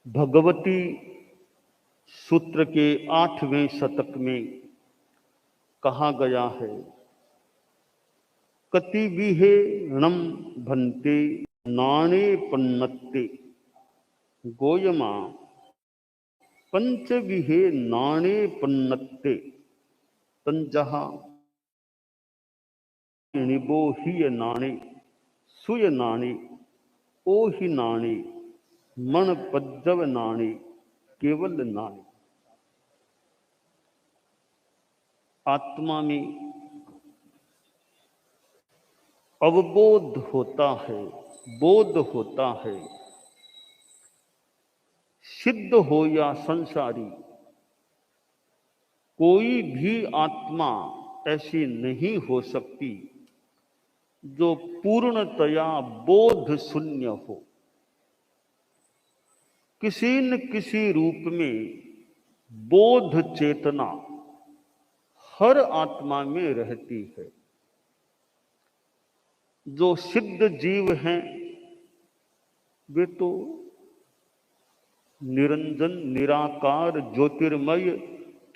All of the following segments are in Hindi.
भगवती सूत्र के 8वें शतक में कहा गया है, कति विहे णम भन्ते नाणे पन्नत्ते गोयमा पंच विहे नाणे पन्नत्ते तंजहा निबो ही नाणे सुय नाणे ओहि नाणे मण पज्जव नाणे केवल नाणे। आत्मा में अवबोध होता है, बोध होता है। सिद्ध हो या संसारी, कोई भी आत्मा ऐसी नहीं हो सकती जो पूर्णतया बोध शून्य हो। किसी न किसी रूप में बोध चेतना हर आत्मा में रहती है। जो सिद्ध जीव हैं वे तो निरंजन निराकार ज्योतिर्मय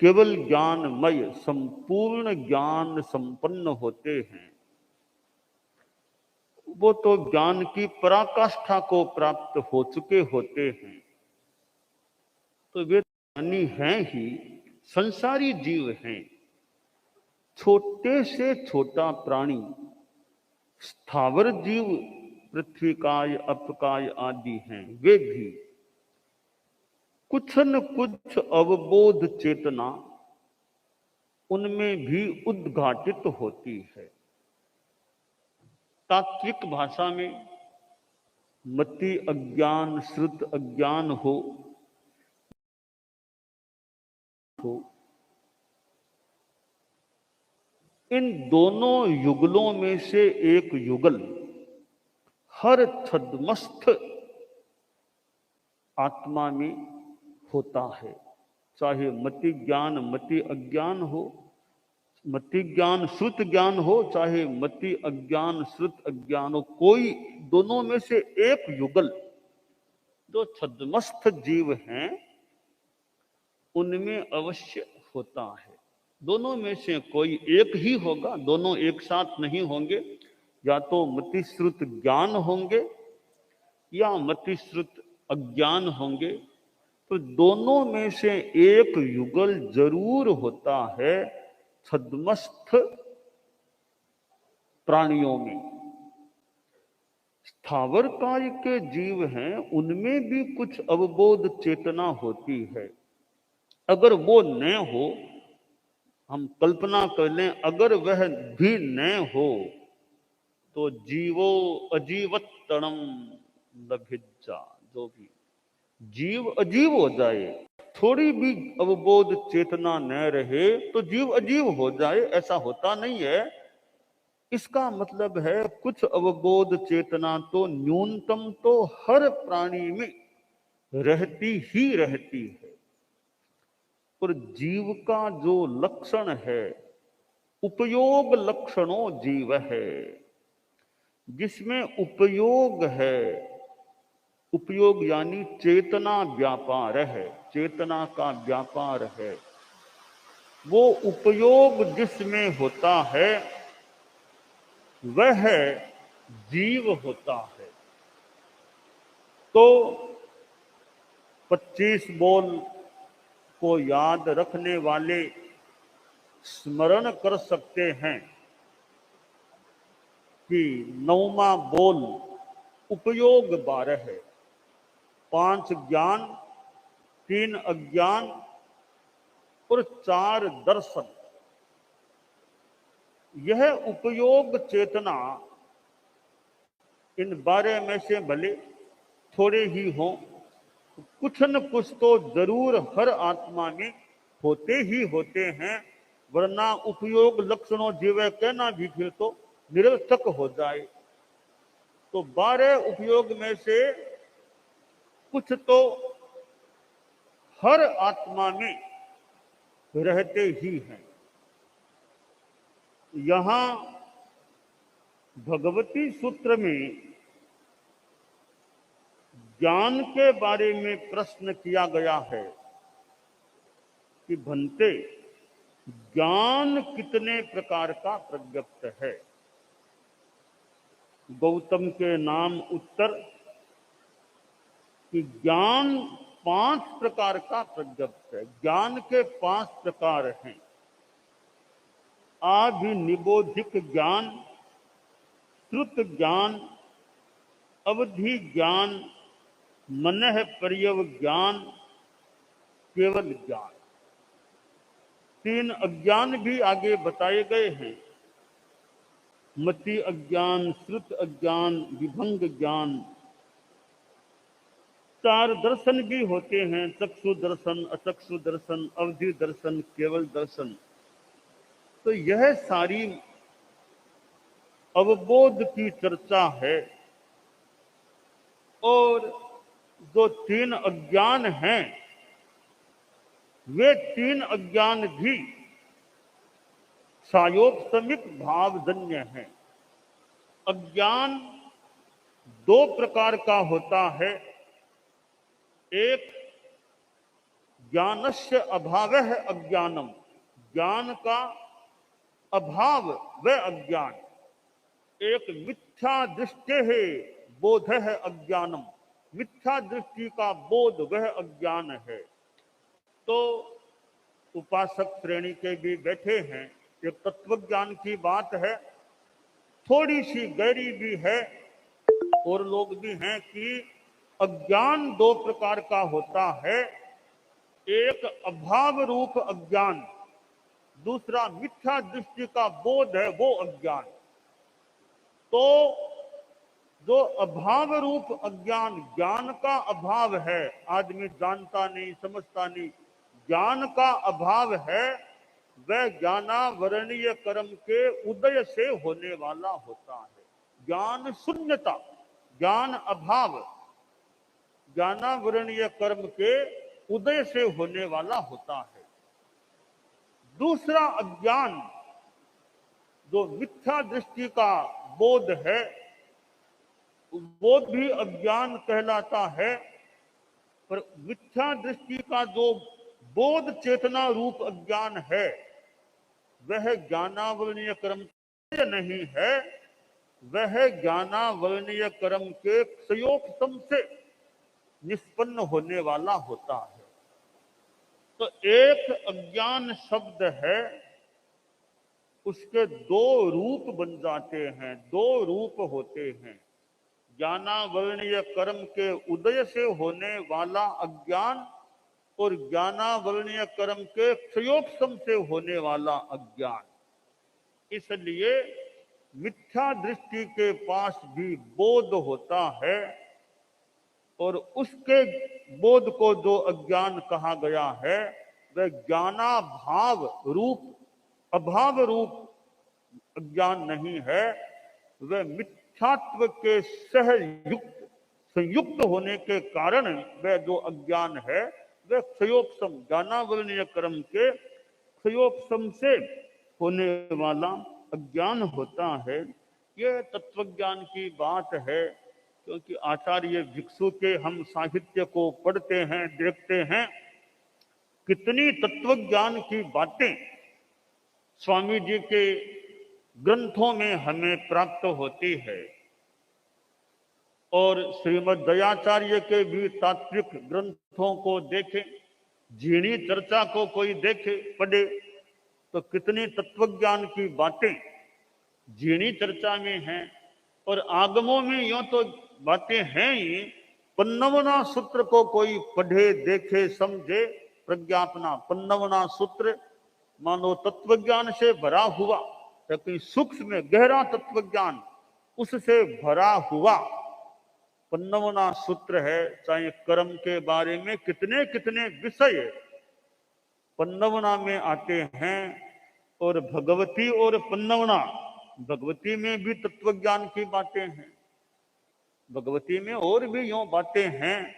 केवल ज्ञानमय संपूर्ण ज्ञान संपन्न होते हैं। वो तो ज्ञान की पराकाष्ठा को प्राप्त हो चुके होते हैं। तो वे ज्ञानी हैं ही, संसारी जीव हैं। छोटे से छोटा प्राणी, स्थावर जीव, पृथ्वीकाय अपकाय आदि हैं, वे भी कुछ न कुछ अवबोध चेतना उनमें भी उद्घाटित होती है। तात्विक भाषा में मति अज्ञान श्रुत अज्ञान हो, इन दोनों युगलों में से एक युगल हर छद्मस्थ आत्मा में होता है। चाहे मति ज्ञान मति अज्ञान हो, मति ज्ञान श्रुत ज्ञान हो, चाहे मति अज्ञान श्रुत अज्ञान हो, कोई दोनों में से एक युगल जो छद्मस्थ जीव हैं उनमें अवश्य होता है। दोनों में से कोई एक ही होगा, दोनों एक साथ नहीं होंगे। या तो मति श्रुत ज्ञान होंगे या मति श्रुत अज्ञान होंगे। तो दोनों में से एक युगल जरूर होता है छद्मस्थ प्राणियों में। स्थावर काय के जीव हैं, उनमें भी कुछ अवबोध चेतना होती है। अगर वो न हो, हम कल्पना कर लें, अगर वह भी न हो तो जीवो अजीवत्तणम लभिज्जा, जो भी जीव अजीव हो जाए, थोड़ी भी अवबोध चेतना न रहे तो जीव अजीव हो जाए, ऐसा होता नहीं है। इसका मतलब है कुछ अवबोध चेतना तो न्यूनतम तो हर प्राणी में रहती ही रहती है। और जीव का जो लक्षण है, उपयोग लक्षणों जीव है, जिसमें उपयोग है, उपयोग यानी चेतना व्यापार है, चेतना का व्यापार है, वो उपयोग जिसमें होता है वह जीव होता है। तो 25 बोल को याद रखने वाले स्मरण कर सकते हैं कि 9वां बोल उपयोग 12 है। 5 ज्ञान, 3 अज्ञान और 4 दर्शन। यह उपयोग चेतना इन 12 में से भले थोड़े ही हों, कुछ न कुछ तो जरूर हर आत्मा में होते ही होते हैं, वरना उपयोग लक्षणों जीव कहना भी फिर तो निरर्थक हो जाए। तो 12 उपयोग में से कुछ तो हर आत्मा में रहते ही हैं। यहां भगवती सूत्र में ज्ञान के बारे में प्रश्न किया गया है कि भंते ज्ञान कितने प्रकार का प्रज्ञप्त है। गौतम के नाम उत्तर कि ज्ञान 5 प्रकार का प्रज्ञप्त है। ज्ञान के 5 प्रकार हैं। आभिनिबोधिक ज्ञान, श्रुत ज्ञान, अवधि ज्ञान, मनः पर्यव ज्ञान, केवल ज्ञान। 3 अज्ञान भी आगे बताए गए हैं। मति अज्ञान, श्रुत अज्ञान, विभंग ज्ञान। 4 दर्शन भी होते हैं, चक्षु दर्शन, अचक्षु दर्शन, अवधि दर्शन, केवल दर्शन। तो यह सारी अवबोध की चर्चा है। और जो 3 अज्ञान हैं, वे 3 अज्ञान भी सायोपसमिक भावजन्य हैं। अज्ञान 2 प्रकार का होता है। एक ज्ञानस्य अभावः अज्ञानम, ज्ञान का अभाव वह अज्ञान। एक मिथ्या दृष्टि है बोध है अज्ञानम, मिथ्या दृष्टि का बोध वह अज्ञान है। तो उपासक श्रेणी के भी बैठे हैं। एक तत्व ज्ञान की बात है, थोड़ी सी गहरी भी है। और लोग भी हैं कि अज्ञान 2 प्रकार का होता है। एक अभाव रूप अज्ञान, दूसरा मिथ्या दृष्टि का बोध है वो अज्ञान। तो जो अभाव रूप अज्ञान, ज्ञान का अभाव है, आदमी जानता नहीं, समझता नहीं, ज्ञान का अभाव है, वह ज्ञानावरणीय कर्म के उदय से होने वाला होता है। ज्ञान शून्यता, ज्ञान अभाव ज्ञानावरणीय कर्म के उदय से होने वाला होता है। दूसरा अज्ञान जो मिथ्या दृष्टि का बोध है, वो भी अज्ञान कहलाता है। पर मिथ्या दृष्टि का जो बोध चेतना रूप अज्ञान है, वह ज्ञानावरणीय कर्म नहीं है, वह ज्ञानावरणीय कर्म के क्षयोपशम से निष्पन्न होने वाला होता है। तो एक अज्ञान शब्द है, उसके 2 रूप बन जाते हैं, 2 रूप होते हैं। ज्ञानावरणीय कर्म के उदय से होने वाला अज्ञान और ज्ञानावरणीय कर्म के क्षयोपशम से होने वाला अज्ञान। इसलिए मिथ्या दृष्टि के पास भी बोध होता है, और उसके बोध को जो अज्ञान कहा गया है, वह ज्ञानाभाव रूप, अभाव रूप अज्ञान नहीं है। वह मिथ्यात्व के सहयुक्त, संयुक्त होने के कारण वह जो अज्ञान है, वह क्षयोपशम, ज्ञानावरणीय कर्म के क्षयोपशम से होने वाला अज्ञान होता है। यह तत्वज्ञान की बात है। क्योंकि आचार्य भिक्षु के हम साहित्य को पढ़ते हैं, देखते हैं, कितनी तत्वज्ञान की बातें स्वामी जी के ग्रंथों में हमें प्राप्त होती है। और श्रीमद् दयाचार्य के भी तात्विक ग्रंथों को देखें, झीणी चर्चा को कोई देखे, पढ़े, तो कितनी तत्वज्ञान की बातें झीणी चर्चा में हैं। और आगमों में यूं तो बातें हैं ही। 55वां सूत्र को कोई पढ़े, देखे, समझे, प्रज्ञापना 55वां सूत्र मानो तत्वज्ञान से भरा हुआ, लेकिन सूक्ष्म गहरा तत्वज्ञान उससे भरा हुआ 55वां सूत्र है। चाहे कर्म के बारे में कितने कितने विषय 55वां में आते हैं। और भगवती और 55वां, भगवती में भी तत्वज्ञान की बातें हैं, भगवती में और भी यूं बातें हैं।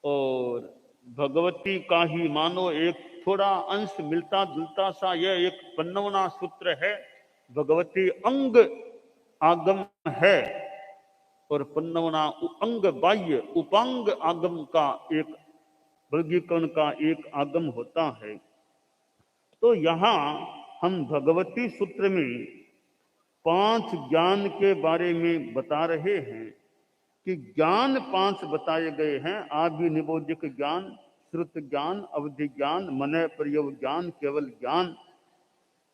और भगवती का ही मानो एक थोड़ा अंश मिलता जुलता सा यह एक 55वां सूत्र है। भगवती अंग आगम है, और 15वां अंग बाह्य उपांग आगम का एक वर्गीकरण का एक आगम होता है। तो यहाँ हम भगवती सूत्र में 5 ज्ञान के बारे में बता रहे हैं कि ज्ञान 5 बताए गए हैं। आभिनिबोधिक ज्ञान, श्रुत ज्ञान, अवधि ज्ञान, मन प्रयोग ज्ञान, केवल ज्ञान।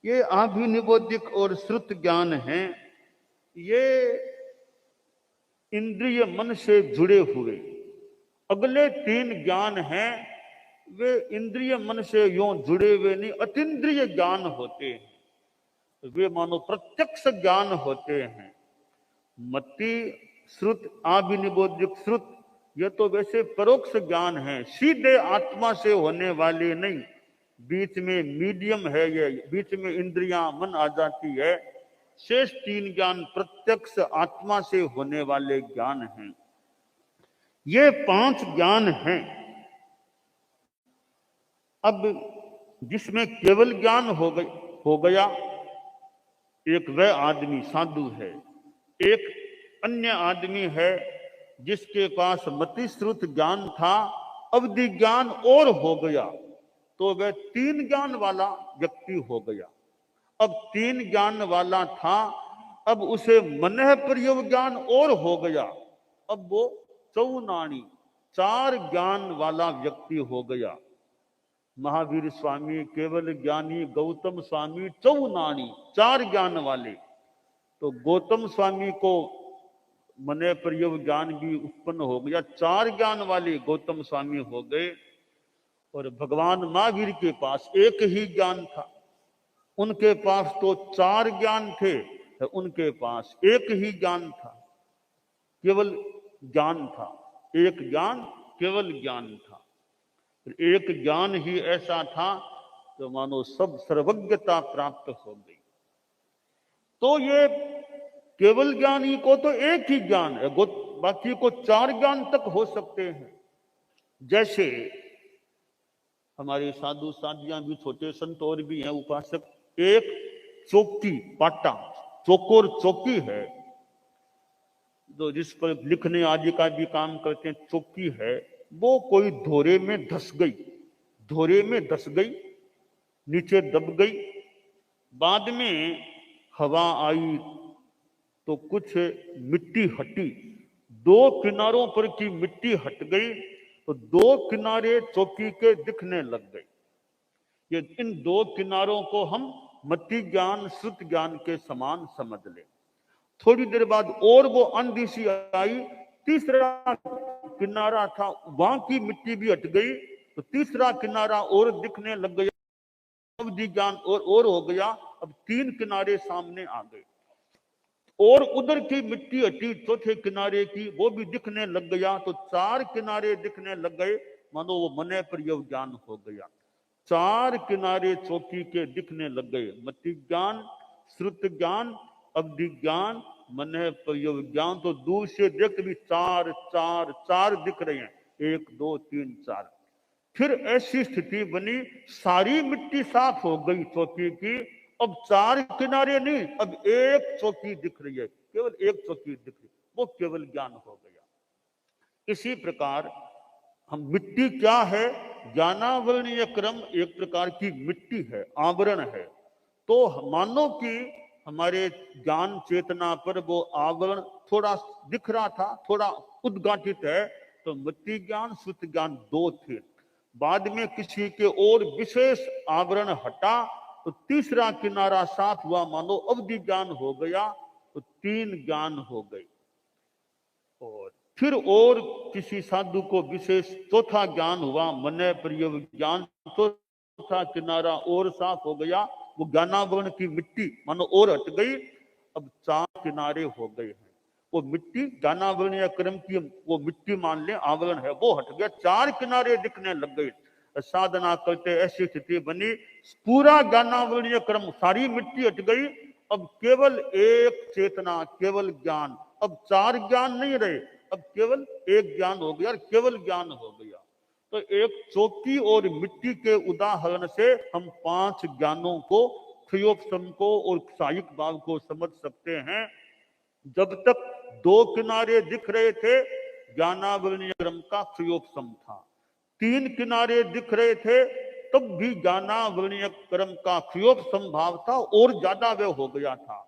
ये आभिनिबोधिक और श्रुत ज्ञान हैं। ये इंद्रिय मन से जुड़े हुए। अगले 3 ज्ञान हैं, वे इंद्रिय मन से यूं जुड़े हुए नहीं, अतीन्द्रिय ज्ञान होते हैं। वे मानो प्रत्यक्ष ज्ञान होते हैं। मति, श्रुत, आभिनिबोधिक श्रुत, ये तो वैसे परोक्ष ज्ञान है, सीधे आत्मा से होने वाले नहीं। बीच में मीडियम है, ये बीच में इंद्रियां मन आ जाती है। शेष 3 ज्ञान प्रत्यक्ष आत्मा से होने वाले ज्ञान हैं। ये 5 ज्ञान हैं। अब जिसमें केवल ज्ञान हो गया, एक वह आदमी साधु है। एक अन्य आदमी है जिसके पास मति श्रुत ज्ञान था, अवधि ज्ञान और हो गया, तो वह 3 ज्ञान वाला व्यक्ति हो गया। अब 3 ज्ञान वाला था, अब उसे मन प्रयोग ज्ञान और हो गया, अब वो चौनाणी 4 ज्ञान वाला व्यक्ति हो गया। महावीर स्वामी, केवल ज्ञानी, गौतम स्वामी चौनाणी 4 ज्ञान वाले। तो गौतम स्वामी को मन प्रयोग ज्ञान भी उत्पन्न हो गया, 4 ज्ञान वाले गौतम स्वामी हो गए। और भगवान महावीर के पास एक ही ज्ञान था, उनके पास तो 4 ज्ञान थे, उनके पास एक ही ज्ञान था, केवल ज्ञान था। एक ज्ञान, केवल ज्ञान था। एक ज्ञान ही ऐसा था तो मानो सब सर्वज्ञता प्राप्त हो गई। तो ये केवल ज्ञानी को तो एक ही ज्ञान है, बाकी को 4 ज्ञान तक हो सकते हैं। जैसे हमारे साधु साधियां भी, छोटे संत और भी हैं उपासक, एक चौकी पाटा, चौकोर चौकी है, जो जिस पर लिखने आदि का भी काम करते हैं, चौकी है, वो कोई धोरे में धस गई, धोरे में धस गई, नीचे दब गई। बाद में हवा आई तो कुछ मिट्टी हटी, 2 किनारों पर की मिट्टी हट गई, तो 2 किनारे चौकी के दिखने लग गए। ये इन 2 किनारों को हम मति ज्ञान, श्रुत ज्ञान के समान समझ लें। थोड़ी देर बाद और वो आंधी सी आई, तीसरा किनारा था, वहां की मिट्टी भी हट गई, तो तीसरा किनारा और दिखने लग गया, अवधि ज्ञान और हो गया। अब 3 किनारे सामने आ गए, और उधर की मिट्टी हटी चौथे किनारे की, वो भी दिखने लग गया, तो 4 किनारे दिखने लग गए, मानो वो मन प्रयोग ज्ञान हो गया। 4 किनारे चौकी के दिखने लग गए, मति ज्ञान, श्रुत ज्ञान, अवधि ज्ञान, मन प्रयोग ज्ञान। तो दूर से देख भी 4 4 4 दिख रहे हैं, 1 2 3 4। फिर ऐसी स्थिति बनी, सारी मिट्टी साफ हो गई चौकी की, अब 4 किनारे नहीं, अब एक चौकी दिख रही है, केवल एक चौकी दिख रही, वो केवल ज्ञान हो गया। इसी प्रकार हम मिट्टी क्या है, ज्ञानावरणीय क्रम एक प्रकार की मिट्टी है, आवरण है। तो मानो कि हमारे ज्ञान चेतना पर वो आवरण थोड़ा दिख रहा था, थोड़ा उद्घाटित है, तो मति ज्ञान, श्रुत ज्ञान 2 थे। बाद में किसी के और विशेष आवरण हटा, तो तीसरा किनारा साफ हुआ, मानो अवधि ज्ञान हो गया, तो 3 ज्ञान हो गए। और फिर और किसी साधु को विशेष चौथा ज्ञान हुआ, मन प्रयोग ज्ञान, चौथा किनारा और साफ हो गया, वो ज्ञानावरण की मिट्टी मानो और हट गई, अब 4 किनारे हो गए हैं। वो मिट्टी ज्ञानावरणीय क्रम की वो मिट्टी मान ले आवरण है, वो हट गया, 4 किनारे दिखने लग गए। साधना करते ऐसी स्थिति बनी, पूरा ज्ञानावरणीय क्रम, सारी मिट्टी हट गई, अब केवल एक चेतना, केवल ज्ञान। अब 4 ज्ञान नहीं रहे, अब केवल एक ज्ञान हो गया, केवल ज्ञान हो गया। तो एक चौकी और मिट्टी के उदाहरण से हम 5 ज्ञानों को, क्षयोपम को और क्षायिक भाव को समझ सकते हैं। जब तक दो किनारे दिख रहे थे, ज्ञानावरणीय क्रम का क्षयोपम था। तीन किनारे दिख रहे थे, तब भी ज्ञानावरणीय क्रम का क्षयोपम भाव था, और ज्यादा वह हो गया था।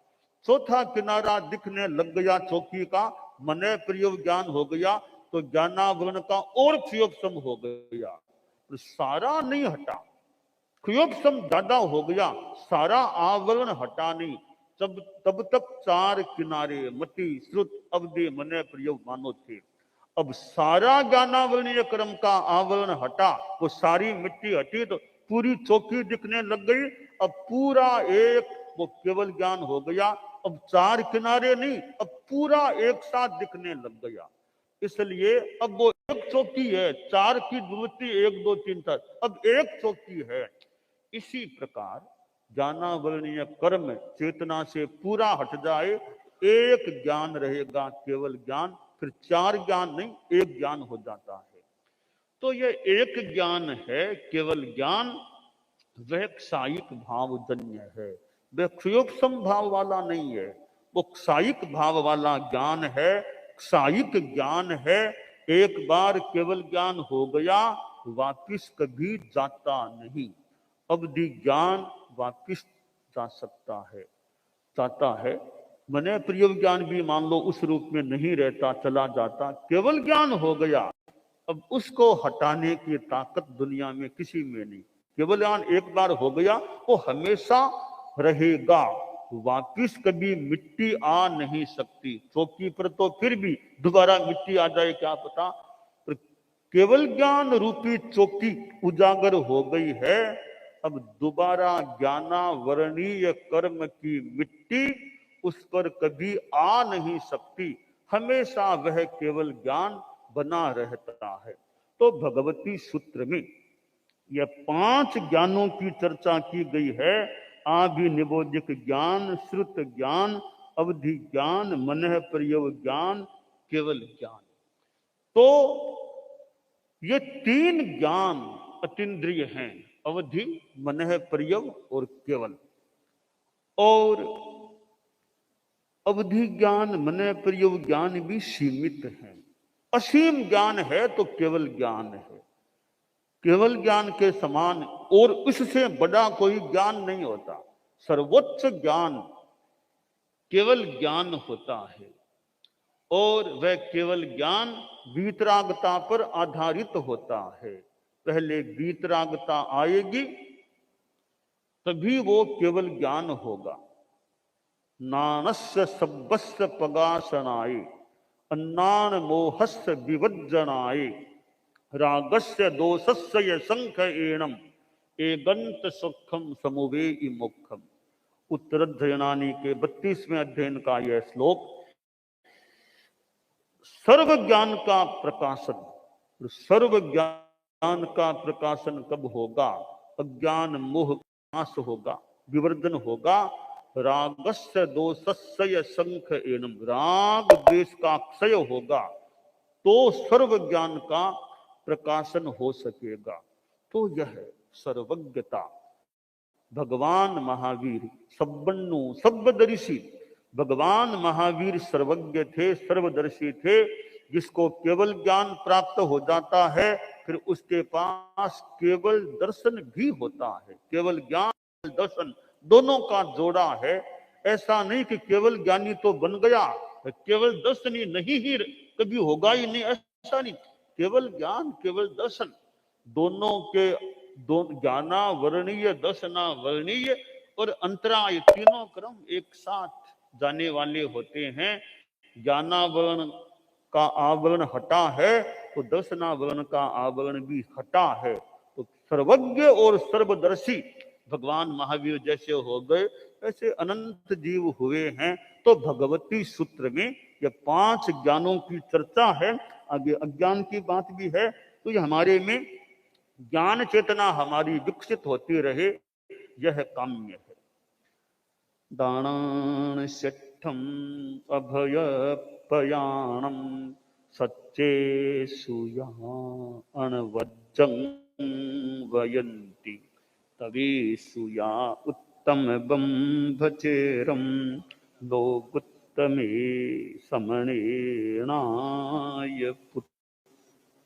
चौथा किनारा दिखने लग गया चौकी का, मन प्रयोग ज्ञान हो गया, तो ज्ञानावरण का और क्षयोपम हो गया। तो सारा नहीं हटा, क्षयोपम ज्यादा हो गया, सारा आवरण हटा नहीं। तब तक चार किनारे मति श्रुत अवधि मन प्रयोग मानो थे। अब सारा ज्ञानावरणीय क्रम का आवरण हटा, वो सारी मिट्टी हटी, तो पूरी चौकी दिखने लग गई। अब पूरा एक वो केवल ज्ञान हो गया। अब चार किनारे नहीं, अब पूरा एक साथ दिखने लग गया। इसलिए अब वो एक चौकी है, चार की दुरुस्ती 1 2 3 तक, अब एक चौकी है। इसी प्रकार ज्ञानावरणीय कर्म चेतना से पूरा हट जाए, एक ज्ञान रहेगा, केवल ज्ञान, फिर चार ज्ञान नहीं, एक ज्ञान हो जाता है। तो यह एक ज्ञान है, केवल ज्ञान, वह क्षायिक भावजन्य है, वह क्षयोपम भाव वाला नहीं है, वो क्षायिक भाव वाला ज्ञान है, क्षायिक ज्ञान है। एक बार केवल ज्ञान हो गया, वापिस कभी जाता नहीं। अवधि ज्ञान वापिस जा सकता है, जाता है। मने प्रयोग ज्ञान भी मान लो उस रूप में नहीं रहता, चला जाता, केवल ज्ञान हो गया। अब उसको हटाने की ताकत दुनिया में किसी में नहीं। केवल ज्ञान एक बार हो गया, वो हमेशा रहेगा, वापिस कभी मिट्टी आ नहीं सकती। चौकी पर तो फिर भी दोबारा मिट्टी आ जाए क्या पता, पर केवल ज्ञान रूपी चौकी उजागर हो गई है। अब दोबारा ज्ञानावरणीय कर्म की मिट्टी उस पर कभी आ नहीं सकती, हमेशा वह केवल ज्ञान बना रहता है। तो भगवती सूत्र में यह 5 ज्ञानों की चर्चा की गई है। आभिनिबोधिक ज्ञान, श्रुत ज्ञान, अवधि ज्ञान, मनः प्रयोग ज्ञान, केवल ज्ञान। तो ये 3 ज्ञान अतीन्द्रिय हैं, अवधि, मनः प्रयोग और केवल। और अवधि ज्ञान, मनः प्रयोग ज्ञान भी सीमित है। असीम ज्ञान है तो केवल ज्ञान है। केवल ज्ञान के समान और उससे बड़ा कोई ज्ञान नहीं होता। सर्वोच्च ज्ञान केवल ज्ञान होता है, और वह केवल ज्ञान वीतरागता पर आधारित होता है। पहले वीतरागता आएगी, तभी वो केवल ज्ञान होगा। नानस्य सब्बस्य पगासनाय, अन्नान मोहस्य विवज्जनाय, रागस्य दोषस्य य संख एणम, एगंत सुखम समुवेयि मोक्षम। उत्तराध्ययनानी के 32वें अध्ययन का यह श्लोक। सर्व ज्ञान का प्रकाशन, सर्व ज्ञान का प्रकाशन कब होगा? अज्ञान मोह नाश होगा, विवर्धन होगा। रागस्य दोषस्य संख एनम, राग द्वेष का क्षय होगा, तो सर्व ज्ञान का प्रकाशन हो सकेगा। तो यह सर्वज्ञता भगवान महावीर सब्बन्नु सर्वदर्शी, भगवान महावीर सर्वज्ञ थे, सर्वदर्शी थे। जिसको केवल ज्ञान प्राप्त हो जाता है, फिर उसके पास केवल दर्शन भी होता है। केवल ज्ञान दर्शन दोनों का जोड़ा है। ऐसा नहीं कि केवल ज्ञानी तो बन गया, केवल दर्शनी नहीं ही कभी होगा ही नहीं, ऐसा नहीं। केवल ज्ञान केवल दर्शन दोनों के ज्ञानावरणीय, दर्शनावरणीय और अंतराय, तीनों क्रम एक साथ जाने वाले होते हैं। ज्ञानावरण का आवरण हटा है तो दर्शनावरण का आवरण भी हटा है। तो सर्वज्ञ और सर्वदर्शी भगवान महावीर जैसे हो गए, ऐसे अनंत जीव हुए हैं। तो भगवती सूत्र में ये 5 ज्ञानों की चर्चा है। आगे अज्ञान की बात भी है। तो ये हमारे में ज्ञान चेतना हमारी विकसित होती रहे, यह काम्य है। दानान शठम अभय पयाणम सच्चे सुया अणवज्जं वयंती तवे सुया उत्तम बंभचेरम लोगुत्तम तमे समणेणाय पुत्र